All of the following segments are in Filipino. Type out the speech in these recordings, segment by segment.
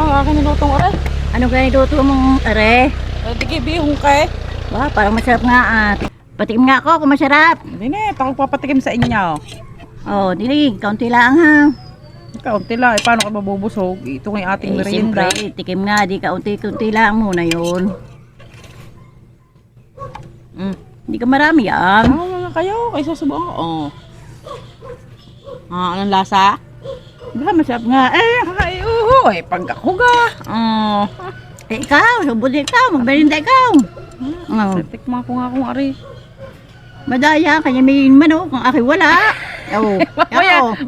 ang aking nilutong aray. Ano kaya niluto mong are? Dige bihong kay. Wah, parang masarap nga at. Patikim nga ako kung masarap. Hindi na, ako papatikim sa inyo. Oh, dilig, kaunti lang ha. Kaunti lang, paano ka mabubusog? Ito ng ating merienda. Siyempre, tikim nga, di kaunti-kaunti lang muna yun. Hindi ka marami yan. Ano nga kayo? Kayo susubukan ko. Oh. Anong lasa? Diba, masarap nga. Ay, pag ako ga. Ikaw, subod ikaw, magmerinda ikaw. Tikman ko nga kung ari. Madaya, kanya may manok, ang aki wala. Oo.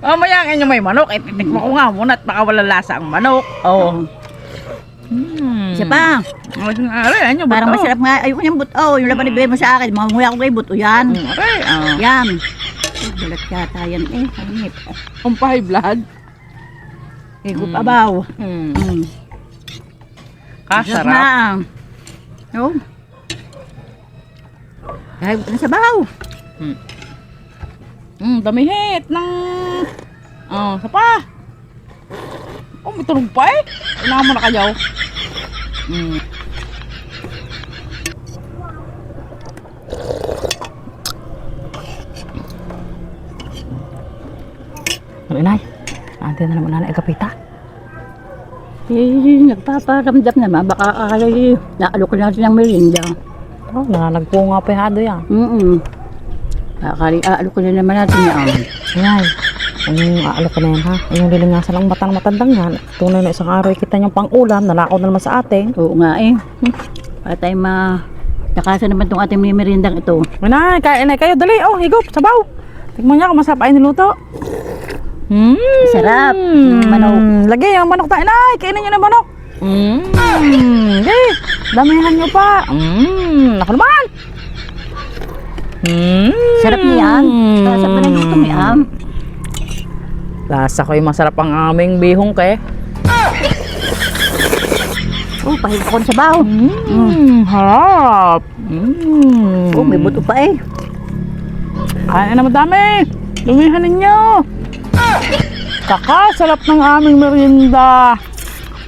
Mamaya ang inyo may manok. Titikman ko nga muna at baka wala lasa ang manok. Isa pa. Ari, Parang masarap nga. Ayoko niyang buto. Yung laban ibigay mo sa akin. Mamunguya ko kay buto yan. Ari, Yan. Balat yata yan eh. Hanip. Ang pahay blood. Higup abaw. Kasarap. na. Oo. Higup na sa baw. Damihit ng... sapa. May tunog pa eh. Kailangan mo na kayo. Inay, natin na naman na ikapita. Nagpaparamdam naman. Baka naalok na natin ng merinda. Nagpo nga pa hado yan. Aalok na naman natin yan. Inay, aalok ka na yan ha. Yung lilingasan lang matandang yan. Tunay na isang araw kita niyang pang-ulam. Nalakaw na naman sa atin. Oo nga eh. Para tayo nakasa naman itong ating merindang ito. Inay, kain na kayo. Dali, higop, sabaw. Tignan niya kung masarap ay niluto. Sarap. Manok. Lagi yung manok tayo. Inay, kainin niyo na manok. Damihan niyo pa. Naku naman. Sarap niyan. Sarap na niluto niyan. Lasa ko yung masarap ang aming bihong kay. Pahig ako sa baw. Harap. May buto pa eh. Kain na madami. Lumihan ninyo. Kakasarap ng aming merienda.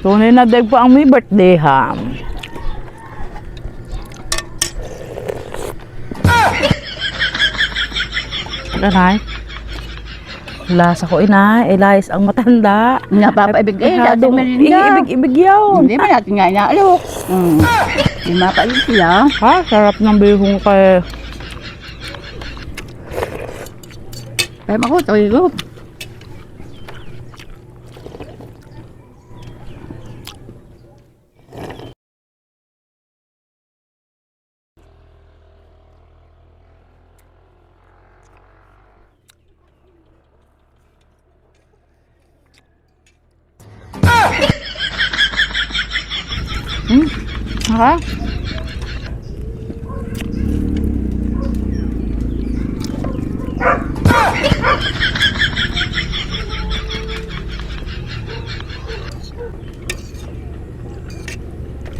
Tunay na dag pa ang may birthday ha. Inay. Lasa ko inay. Elias ang matanda. Napapaibig eh. Dati merinda. Ibig yun. Hindi man natin nga inaalok. Hindi mapaibig sila. Sarap ng bihong kay. Kaya ako, ito higup.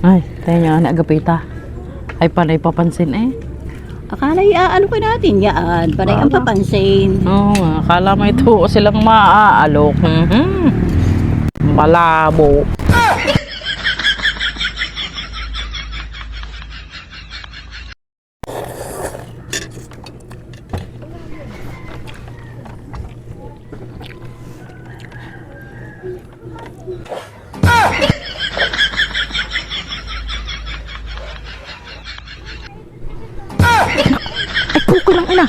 Ay, tayo niya na agapita. Ay panay papansin eh. Akala iaalok natin yan. Panay ang papansin. Akala may ito silang maaalok. Malabo. Puko lang ina.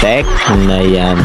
Tek na yan.